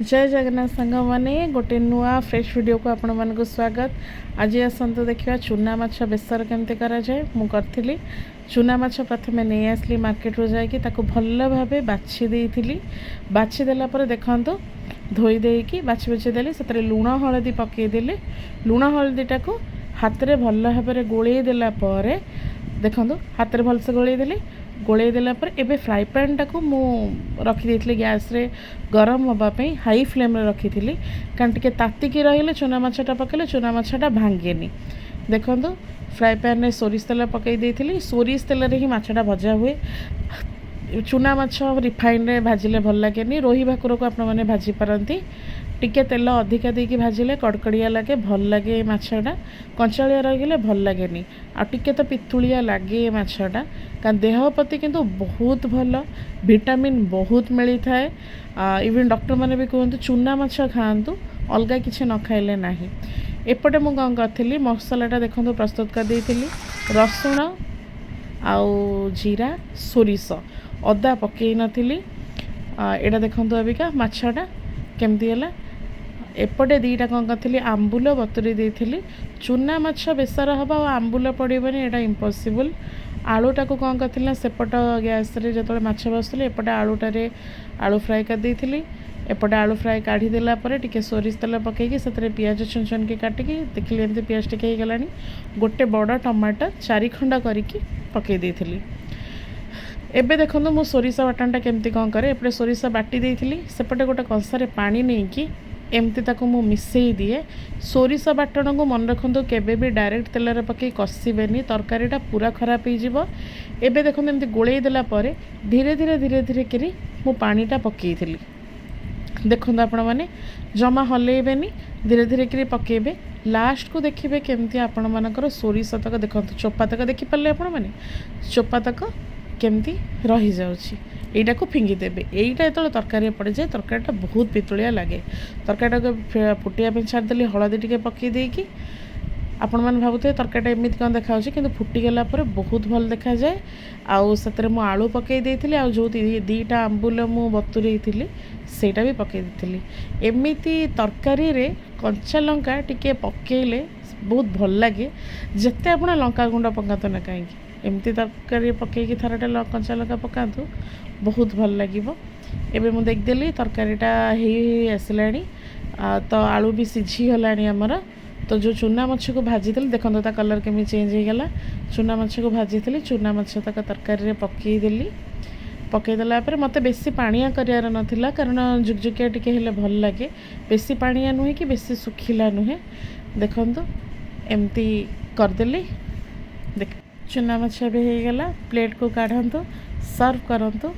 जय जगन्नाथ सांग मैंने गोटे नुआ फ्रेश वीडियो को आपण मानक स्वागत। आज आसतु देखा चूना माछ बेसर केमती कराए। मुझे चूना माछ प्रथम नहीं आसली मार्केट रू जाकि भल भाव बाछि देइथिली। बाछि देला पर देखंतु धोई देकी बाछि बाछि देली से लुण हलदी पकईदेली। लुण हलदीटा को हाथ में भल भाव गोलई देला पर देखंतु हाथ में भलसे गोलई देली। गोलई देला पर एबे फ्राई पैन टाको मु रखी देइथिली गैस रे गरम होबापी हाई फ्लेम रे रखी थी कारण टिके तातिकी रहिले चूना माछटा पकेले चूना माछटा भांगेनी। देखंतु फ्राई पैन रे सोरिष तेल पकई देइथिली। सोरिष तेल रे ही माछटा भजा हुए। चूना माछ रिफाइन रे भाजिले भल लागेनी। रोही भाकुर को आपण माने भाजी पारंती। टिके तेल अधिका देकी भाजिले कड़कड़िया लगे भल लगे माछटा। कंचालिया रहिले भल लागेनी। आ टिके तो पितुलिया लगे माछटा कारण देह प्रति किंतु बहुत भल विटामिन बहुत मिली थाए। इवन डॉक्टर माने भी कहते चूना माछ खाआंतु अलगा किसी न खाइले नाही। एपटे मु कौन करी मसलाटा देखो प्रस्तुत कर देइथिली। रसुण आउ जीरा सोरिष अदा पकई नथिली। एटा देखंतु अबिका माछटा केमती है। एपटे दीटा कौन करी आंबुल बतुरी देइथिली। चूना माछ बेसर हवा और आंबुल पड़ेबनी एटा इम्पॉसिबल। आलूटा को कौन करी ना सेपट गैस रे जो माछ बसुली एपटे आलूटारे आलू फ्राए कर देइथिली। एपटे आलू फ्राए काढ़ी देला परे टिके सोरिष तेल पकईकी से पियाज छुन छुन के काटिकी देखिली एमती पियाज टिके हो गलानी। गोटे बड़ टमाटर 4 खंड करिकी पकई देइथिली। एबे देखंतु मु सोरिष बाटनटा केमती कौन करे। एपटे सोरिष बाटी देइथिली सेपटे गोटे कंसारे पानी नेकी एमती ताको मु मिसई दिए। सोरिष बाटन को मन रखु केबे भी डायरेक्ट तेल रे पकई कषिबेनी तरकारीटा पूरा खराब हो जिवो। एबे देखंतु एमती गोलई देला परे धीरे धीरे धीरे धीरे करी मु पानीटा पकईथिली। देखो आपण मैंने जमा हलैबेनी धीरे धीरे करी पकेबे। लास्ट को देखिए केमती आपण मानकर सोरिष तक देखो चोपा तक देखिपारे आपण मैंने चोपा तक केमती रही जाउछि। एटा को फिंगी देबे। एटा जो तरकारी पड़ जाए तरकारीटा बहुत पितुलिया लगे। तरकारीटा फुटिया छाड़देली हलदी टिके पकई देकी आपण मैंने भावुथे तरकारीटा एमती कौन देखा कि फुटीगला बहुत भल देखा जाए। आउ से मु आलू पकई देइथिली। आउ जो दीटा आंबुल मु बतुरई थिली सेटा भी पकई देइथिली। एमिति तरकारी रे कंचा लंका टिके पकेइले बहुत भल लगे। जेते आपण लंका गुंड पकातु ना कहीं एमती तरकारी पकईकी थरटा कंचा लंका पकातु बहुत भल लगे। एबे मु देखदेली तरकारीटा ही आसलानी। तो आलू भी सिझी गलानी आमर। तो जो चूना माछ को भाजी थी देखो ता कलर केमी चेंज हो गला। चूना माछ को भाजी थी चूना माछ तक तरकारी पकईदेली। पकईदेला मत बेसी पानिया करार नाला कारण जुकजुकिया टिके हेले भल लगे। बेसी पानिया नुहे कि बेसी सुखिला नुहे। देखंतु एमती करदेली। देख चूना माछ भी हो गला। प्लेट को काढ़ंतु सर्व करंतु।